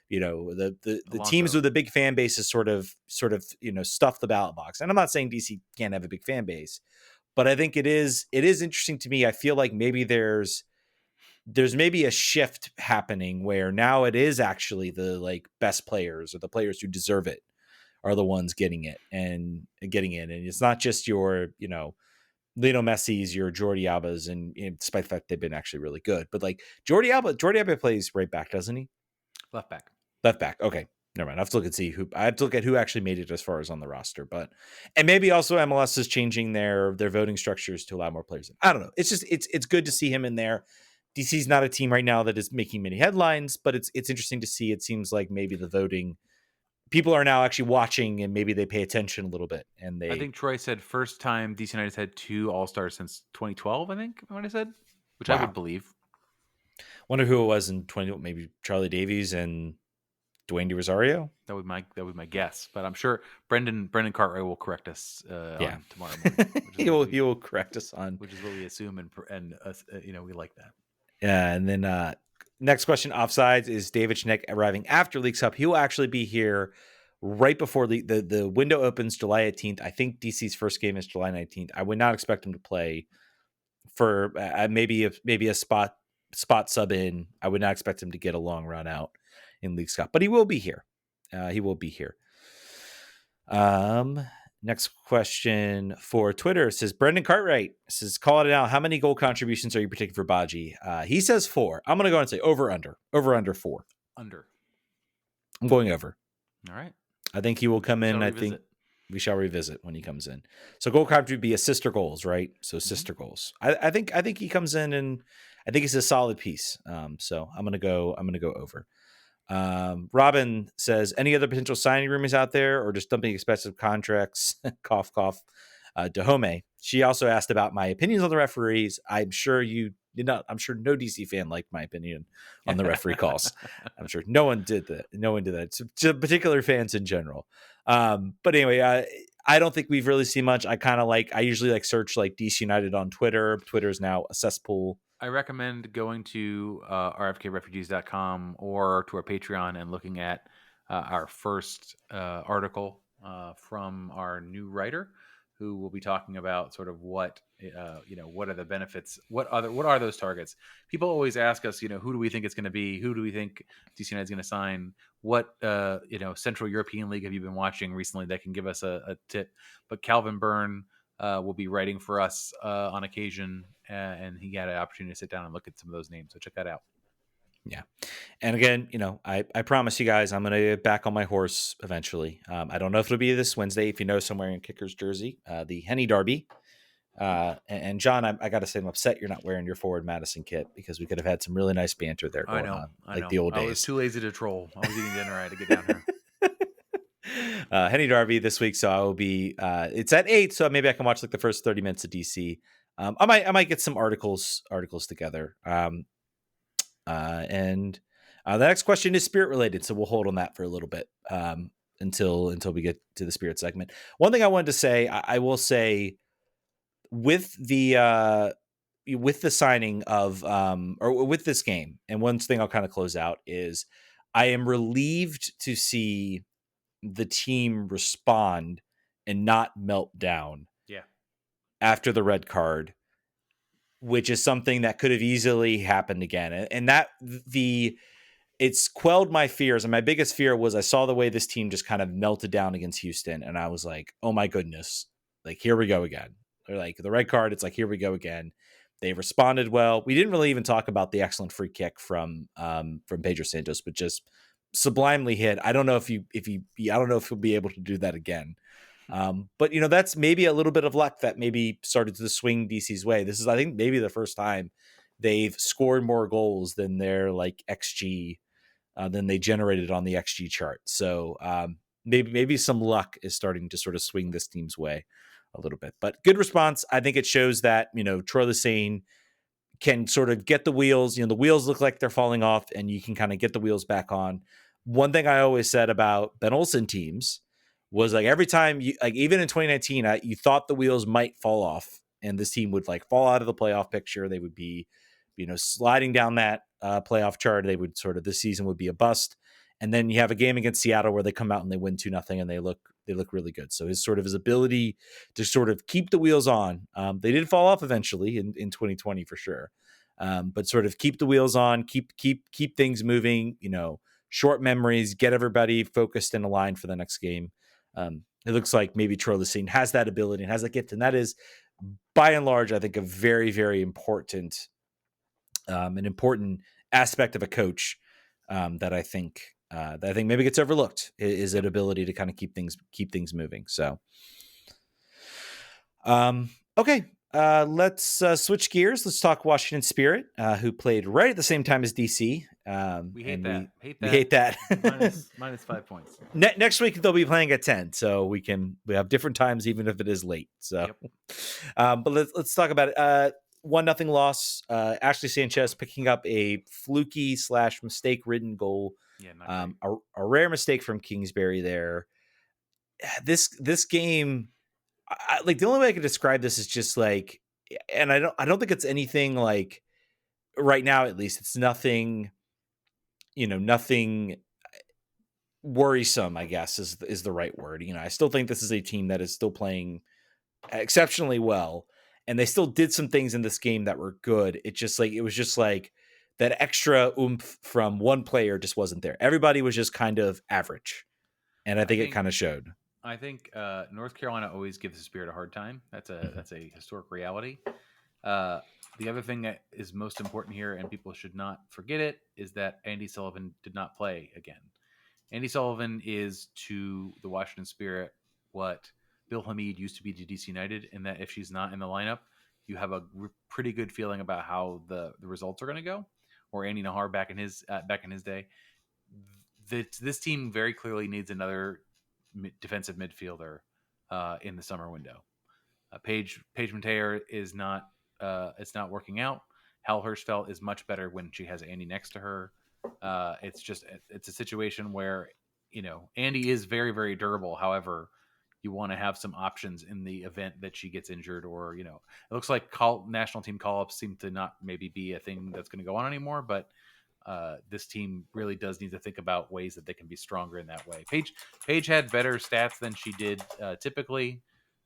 the teams with a big fan bases sort of, stuff the ballot box. And I'm not saying DC can't have a big fan base, but I think it is interesting to me. I feel like maybe there's maybe a shift happening where now it is actually the like best players or the players who deserve it are the ones getting it and getting in. And it's not just your, Lionel Messi's, your Jordi Alba's, and despite the fact they've been actually really good, but like Jordi Alba plays right back, doesn't he? Left back. Okay. Never mind. I have to look at who actually made it as far as on the roster, and maybe also MLS is changing their voting structures to allow more players in. I don't know. It's just, it's good to see him in there. DC's not a team right now that is making many headlines, but it's interesting to see. It seems like maybe the voting people are now actually watching, and maybe they pay attention a little bit. And I think Troy said first time DC United's had 2 All-Stars since 2012, I think, what I said, which I would believe. Wonder who it was in 20, maybe Charlie Davies and Dwayne DeRosario. That would my guess, but I'm sure Brendan Cartwright will correct us on tomorrow morning. he will correct us on, which is what we assume, and we like that. Yeah, and then next question, offsides, is David Schneck arriving after Leagues Cup? He will actually be here right before the window opens July 18th. I think DC's first game is July 19th. I would not expect him to play for maybe a spot sub in. I would not expect him to get a long run out in Leagues Cup, but he will be here. He will be here. Next question for Twitter says Brendan Cartwright says, call it out. How many goal contributions are you predicting for Baji? He says 4. I'm going to go and say over under 4. Under. I'm going over. All right. I think he will come in. I think we shall revisit when he comes in. So goal contribution would be assist or goals, right? So sister goals. I think he comes in, and I think he's a solid piece. So I'm going to go over. Robin says, any other potential signing rumors out there, or just dumping expensive contracts? Cough, cough. Dahome. She also asked about my opinions on the referees. I'm sure you did not. I'm sure no DC fan liked my opinion on the referee calls. I'm sure no one did that. It's to particular fans in general. But anyway, I don't think we've really seen much. I usually search like DC United on Twitter. Twitter is now a cesspool. I recommend going to rfkrefugees.com or to our Patreon and looking at our first article from our new writer, who will be talking about sort of what are the benefits, what are those targets. People always ask us, who do we think it's going to be, who do we think DC United is going to sign, what Central European League have you been watching recently that can give us a tip. But Calvin Byrne will be writing for us on occasion, and he got an opportunity to sit down and look at some of those names, so check that out. Yeah. And again, I promise you guys, I'm going to get back on my horse eventually. I don't know if it'll be this Wednesday. If you know somewhere in Kicker's jersey, the Henny Derby. And John, I got to say, I'm upset you're not wearing your Forward Madison kit, because we could have had some really nice banter there going on, like the old days. I was too lazy to troll. I was eating dinner. I had to get down here. Henny Derby this week, so I will be. It's at 8, so maybe I can watch like the first 30 minutes of DC. I might get some articles together. And the next question is Spirit related, so we'll hold on that for a little bit until we get to the Spirit segment. One thing I wanted to say, I will say, with the signing of or with this game, and one thing I'll kind of close out is I am relieved to see the team respond and not melt down. Yeah. After the red card, which is something that could have easily happened again. And that it's quelled my fears. And my biggest fear was I saw the way this team just kind of melted down against Houston. And I was like, oh my goodness, like, here we go again. Or like the red card, it's like, here we go again. They responded well. We didn't really even talk about the excellent free kick from Pedro Santos, but just sublimely hit. I don't know if he'll be able to do that again. But that's maybe a little bit of luck that maybe started to swing DC's way. This is, I think, maybe the first time they've scored more goals than their like XG than they generated on the XG chart. So maybe some luck is starting to sort of swing this team's way a little bit. But good response. I think it shows that, Troy Lesesne can sort of get the wheels, the wheels look like they're falling off and you can kind of get the wheels back on. One thing I always said about Ben Olsen teams was like every time you, like even in 2019, you thought the wheels might fall off and this team would like fall out of the playoff picture. They would be, sliding down that playoff chart. They would sort of, this season would be a bust. And then you have a game against Seattle where they come out and they win 2-0 and they look really good. So his ability to sort of keep the wheels on, they did fall off eventually in 2020 for sure. But sort of keep the wheels on, keep things moving, short memories, get everybody focused and aligned for the next game. It looks like maybe Troy Lesesne has that ability and has that gift. And that is by and large, I think a very, very important, an important aspect of a coach that I think maybe gets overlooked is that ability to kind of keep things moving. So, okay. Let's switch gears. Let's talk Washington Spirit, who played right at the same time as DC. We hate that. We hate that. minus 5 points. Next week they'll be playing at 10, so we have different times even if it is late. So, yep. But let's talk about it. 1-0 loss. Ashley Sanchez picking up a fluky / mistake-ridden goal. Yeah, a rare mistake from Kingsbury there. This game, like the only way I could describe this is just like, and I don't think it's anything like right now, at least it's nothing, nothing worrisome, I guess is the right word. I still think this is a team that is still playing exceptionally well. And they still did some things in this game that were good. It was just like that extra oomph from one player just wasn't there. Everybody was just kind of average. And I think it kind of showed. I think North Carolina always gives the Spirit a hard time. That's a historic reality. The other thing that is most important here, and people should not forget it, is that Andy Sullivan did not play again. Andy Sullivan is to the Washington Spirit what Bill Hamid used to be to DC United, in that if she's not in the lineup, you have a pretty good feeling about how the results are going to go. Or Andy Nahar back in his day. This team very clearly needs another defensive midfielder in the summer window. Paige Mateer is not. It's not working out. Hal Hirschfeld is much better when she has Andy next to her. It's a situation where Andy is very, very durable. However, you want to have some options in the event that she gets injured, or it looks like national team call-ups seem to not maybe be a thing that's going to go on anymore. But this team really does need to think about ways that they can be stronger in that way. Paige had better stats than she did typically.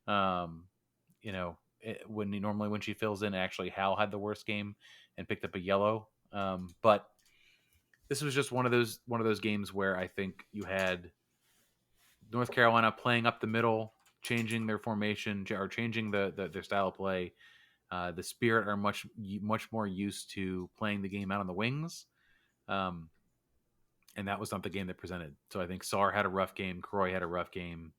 When she fills in, actually Hal had the worst game and picked up a yellow. But this was just one of those games where I think you had North Carolina playing up the middle, changing their formation or changing their style of play. The Spirit are much more used to playing the game out on the wings. And that was not the game that presented. So I think Saar had a rough game. Croy had a rough game.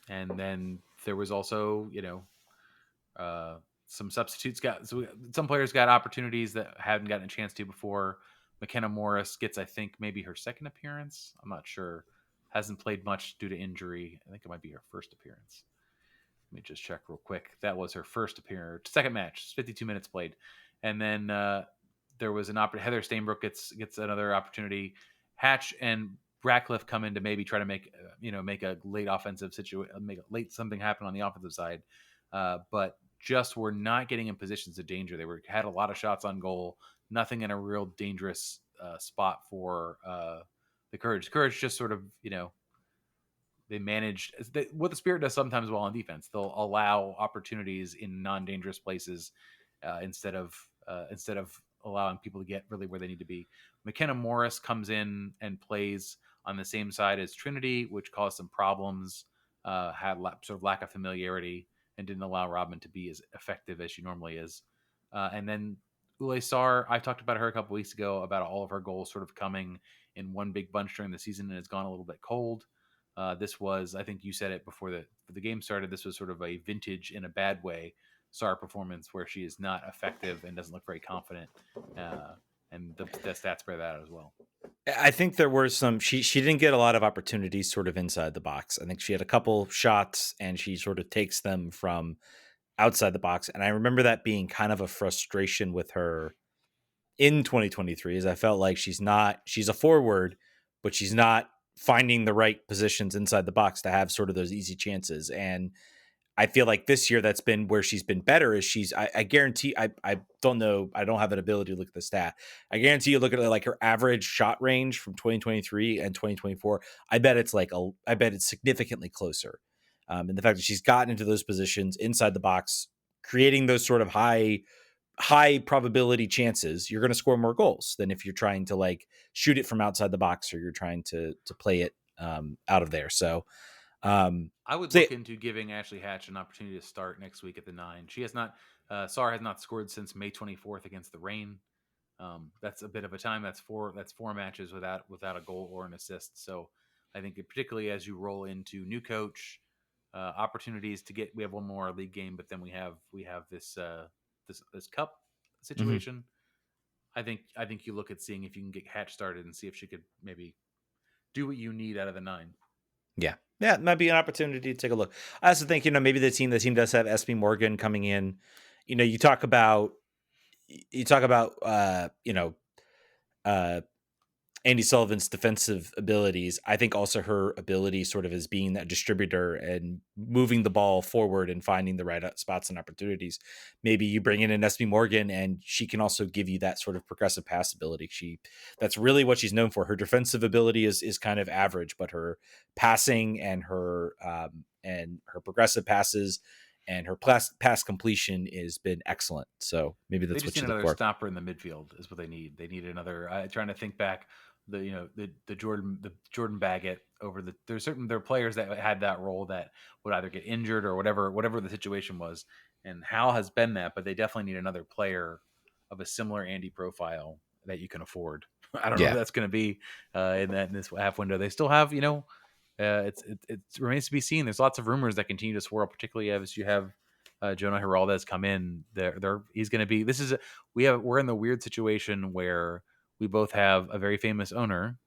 And then there was also, some substitutes some players got opportunities that hadn't gotten a chance to before. McKenna Morris gets, I think, maybe her second appearance. I'm not sure. Hasn't played much due to injury. I think it might be her first appearance. Let me just check real quick. That was her first appearance. Second match, 52 minutes played. And then there was an Heather Stainbrook gets another opportunity. Hatch and Ratcliffe come in to maybe try to make a late offensive situation, make a late something happen on the offensive side. But just were not getting in positions of danger. They had a lot of shots on goal, nothing in a real dangerous spot for the Courage. Courage just sort of, they managed what the Spirit does sometimes well on defense. They'll allow opportunities in non-dangerous places instead of allowing people to get really where they need to be. McKenna Morris comes in and plays on the same side as Trinity, which caused some problems, had sort of lack of familiarity, and didn't allow Robin to be as effective as she normally is. And then Ule Saar, I talked about her a couple weeks ago about all of her goals sort of coming in one big bunch during the season, and it's gone a little bit cold. This was, I think you said it before the game started, this was sort of a vintage in a bad way Saar performance where she is not effective and doesn't look very confident. And the stats bear that out as well. I think there were some she didn't get a lot of opportunities sort of inside the box. I think she had a couple shots and she sort of takes them from outside the box. And I remember that being kind of a frustration with her in 2023 is I felt like she's a forward, but she's not finding the right positions inside the box to have sort of those easy chances. And I feel like this year that's been where she's been better is I guarantee I don't know, I don't have an ability to look at the stat. I guarantee you look at like her average shot range from 2023 and 2024. I bet it's significantly closer. And the fact that she's gotten into those positions inside the box, creating those sort of high probability chances, you're going to score more goals than if you're trying to like shoot it from outside the box or you're trying to play it out of there. Um, I would so look into giving Ashley Hatch an opportunity to start next week at the 9. She has not, Sarr has not scored since May 24th against the Reign. That's a bit of a time. That's four matches without a goal or an assist. So I think particularly as you roll into new coach, opportunities to get. We have one more league game, but then we have this cup mhm. situation. I think you look at seeing if you can get Hatch started and see if she could maybe do what you need out of the 9. Yeah. Yeah, it might be an opportunity to take a look. I also think, maybe the team does have SB Morgan coming in. You talk about uh Andy Sullivan's defensive abilities. I think also her ability sort of as being that distributor and moving the ball forward and finding the right spots and opportunities. Maybe you bring in an SB Morgan and she can also give you that sort of progressive pass ability. That's really what she's known for. Her defensive ability is kind of average, but her passing and her progressive passes and her pass completion has been excellent. So maybe They that's just what need you look another for. stopper in the midfield is what they need. They need another. Trying to think back, the Jordan Baggett over there are players that had that role that would either get injured or whatever the situation was, and Hal has been that, but they definitely need another player of a similar Andy profile that you can afford. I don't know who Yeah. that's going to be in this half window. They still have it remains to be seen. There's lots of rumors that continue to swirl, particularly as you have Jonah Heraldez come in. He's going to be. We're in the weird situation where we both have a very famous owner,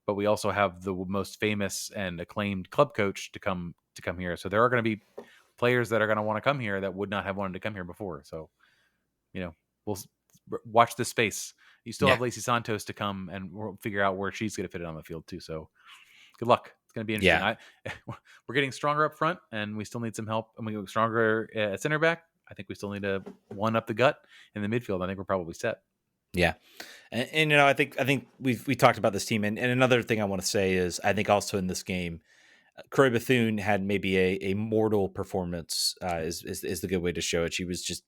but we also have the most famous and acclaimed club coach to come here. So there are going to be players that are going to want to come here that would not have wanted to come here before. So we'll watch this space. You still Yeah. have Lacey Santos to come, and we'll figure out where she's going to fit it on the field too. So good luck. It's going to be interesting. Yeah. We're getting stronger up front, and we still need some help. And we get stronger at center back. I think we still need to one up the gut in the midfield. I think we're probably set. Yeah. And I think we talked about this team, and another thing I want to say is I think also in this game, Corey Bethune had maybe a mortal performance. Is the good way to show it. She was just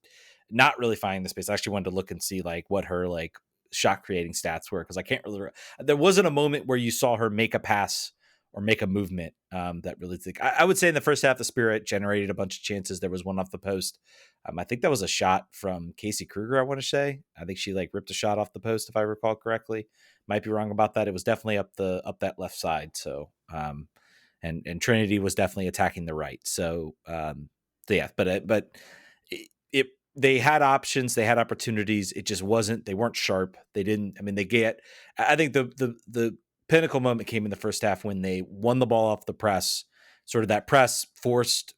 not really finding the space. I actually wanted to look and see like what her like shot creating stats were because I can't really. There wasn't a moment where you saw her make a pass or make a movement that really. I would say in the first half, the Spirit generated a bunch of chances. There was one off the post. I think that was a shot from Casey Kruger. I want to say. I think she like ripped a shot off the post if I recall correctly. Might be wrong about that. It was definitely up that left side. So. And Trinity was definitely attacking the right. So yeah, but it they had options, they had opportunities. It just wasn't. They weren't sharp. They didn't. I mean, they get. I think the pinnacle moment came in the first half when they won the ball off the press. Sort of that press forced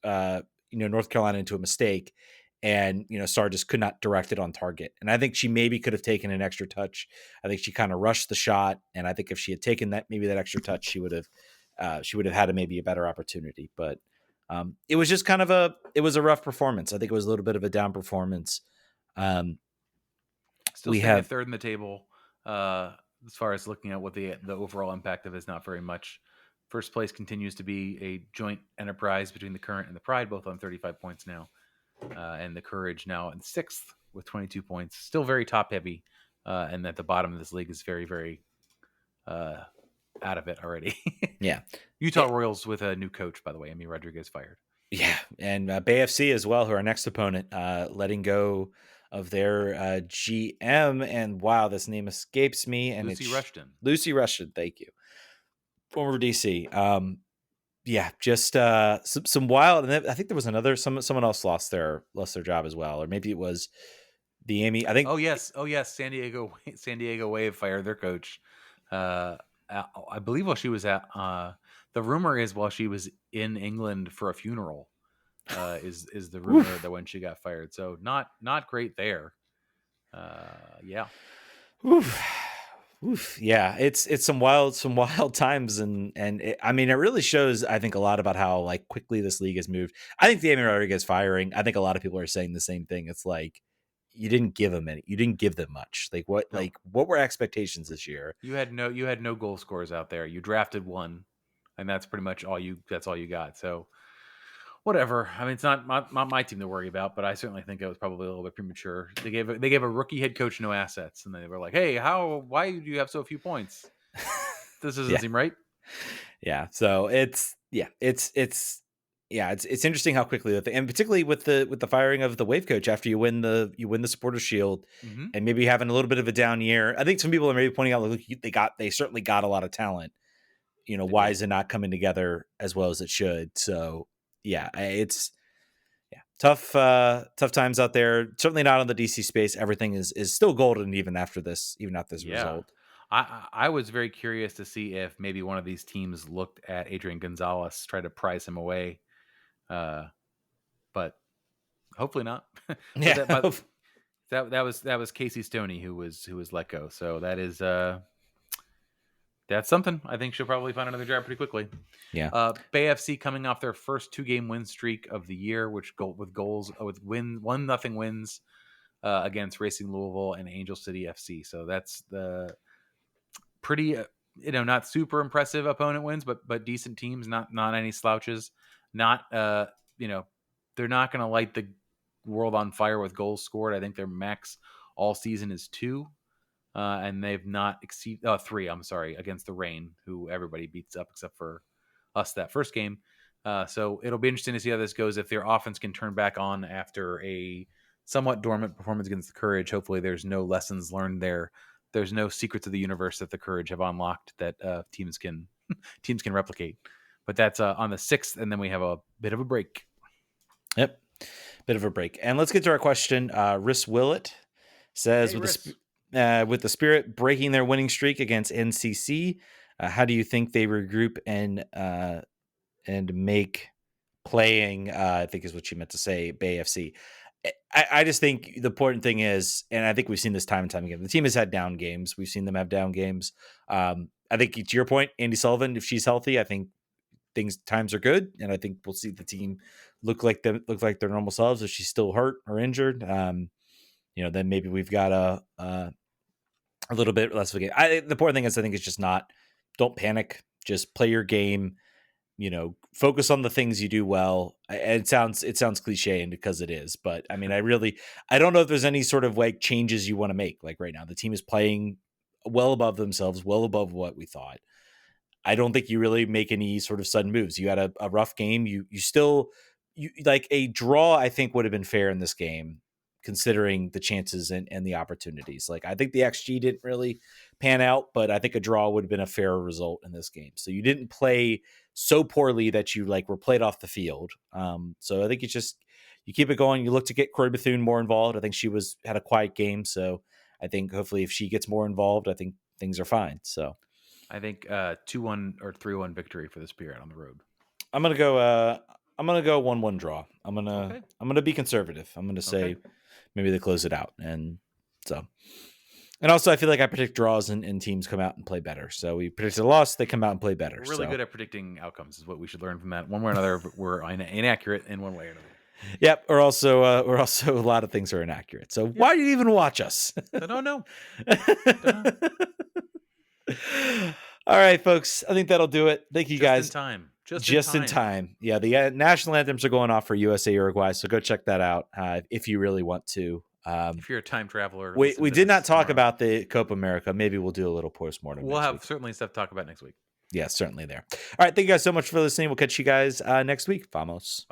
North Carolina into a mistake. And Sarr just could not direct it on target. And I think she maybe could have taken an extra touch. I think she kind of rushed the shot. And I think if she had taken that extra touch, she would have had maybe a better opportunity. But it was just kind of a rough performance. I think it was a little bit of a down performance. Um, Still we staying at have third in the table. As far as looking at what the overall impact of it is, not very much. First place continues to be a joint enterprise between the Current and the Pride, both on 35 points now, and the Courage now in sixth with 22 points. Still very top heavy, and at the bottom of this league is very, very out of it already. yeah. Utah Royals with a new coach, by the way. Amy Rodriguez fired. Yeah, and Bay FC as well, who are our next opponent, letting go of their GM, and wow, this name escapes me, and Lucy it's Rushton. Lucy Rushton. Thank you, former DC. Yeah, just some wild. And then I think there was someone else lost their job as well, or maybe it was the Amy. I think Oh yes. San Diego Wave fired their coach. Uh, I believe while she was at the rumor is while she was in England for a funeral. Is the rumor Oof. that when she got fired? So not great there. Yeah. Oof. Oof. Yeah, it's some wild times, and I mean, it really shows, I think, a lot about how like quickly this league has moved. I think the Amy Rodriguez firing, I think a lot of people are saying the same thing. It's like you didn't give them much. No, What were expectations this year? you had no goal scorers out there. You drafted one, and that's pretty much all you. That's all you got. So whatever. I mean, it's not my team to worry about, but I certainly think it was probably a little bit premature. They gave a rookie head coach no assets, and they were like, "Hey, why do you have so few points? This doesn't Yeah, seem right." yeah. So it's interesting how quickly and particularly with the firing of the wave coach after you win the Supporters Shield, Hmm. and maybe having a little bit of a down year. I think some people are maybe pointing out, like, they certainly got a lot of talent. They Why did. is it not coming together as well as it should? So yeah, it's tough times out there. Certainly not on the DC space. Everything is still golden even after this Yeah. result. I was very curious to see if maybe one of these teams looked at Adrian Gonzalez, tried to prize him away, uh, but hopefully not. but Yeah. that was Casey Stoney who was let go. So that's something. I think she'll probably find another job pretty quickly. Yeah. Bay FC coming off their first 2-game win streak of the year, with goals with 1-0 wins against Racing Louisville and Angel City FC. So that's the pretty not super impressive opponent wins, but decent teams, not any slouches. Not they're not going to light the world on fire with goals scored. I think their max all season is 2. And they've not exceeded 3. I'm sorry, against the Rain, who everybody beats up except for us that first game. So it'll be interesting to see how this goes. If their offense can turn back on after a somewhat dormant performance against the Courage, hopefully there's no lessons learned there. There's no secrets of the universe that the Courage have unlocked that teams can replicate. But that's on the 6th, and then we have a bit of a break. Yep. Bit of a break. And let's get to our question. Riss Willett says, Hey, Riss. with the Spirit breaking their winning streak against NCC, how do you think they regroup and make playing, I think is what you meant to say, Bay FC? I just think the important thing is, and I think we've seen this time and time again, the team has had down games. We've seen them have down games. I think to your point, Andy Sullivan, if she's healthy, I think times are good, and I think we'll see the team look like their normal selves. If she's still hurt or injured, then maybe we've got a little bit less of a game. The important thing is, I think, it's just don't panic, just play your game. Focus on the things you do well. It sounds cliche, and because it is, but I mean, I don't know if there's any sort of like changes you want to make. Like right now, the team is playing well above themselves, well above what we thought. I don't think you really make any sort of sudden moves. You had a rough game. You like a draw, I think, would have been fair in this game, considering the chances and the opportunities. Like, I think the XG didn't really pan out, but I think a draw would have been a fair result in this game. So you didn't play so poorly that you were played off the field. So I think you keep it going. You look to get Corey Bethune more involved. I think she had a quiet game. So I think hopefully if she gets more involved, I think things are fine. So I think 2-1 or 3-1 victory for the Spirit on the road. I'm gonna go. I'm gonna go 1-1 draw. Okay. I'm gonna be conservative. I'm gonna say maybe they close it out, and also I feel like I predict draws and teams come out and play better. So we predicted a loss, they come out and play better. We're really good at predicting outcomes is what we should learn from that. One way or another, we're inaccurate in one way or another. Yep. We're also a lot of things are inaccurate. So why do you even watch us? I don't know. All right, folks. I think that'll do it. Thank you, guys. In time. Just in time. Yeah, the national anthems are going off for USA Uruguay, so go check that out if you really want to. If you're a time traveler, we did not talk about the Copa America. Maybe we'll do a little postmortem. We'll have certainly stuff to talk about next week. Yeah, certainly there. All right, thank you guys so much for listening. We'll catch you guys next week. Vamos.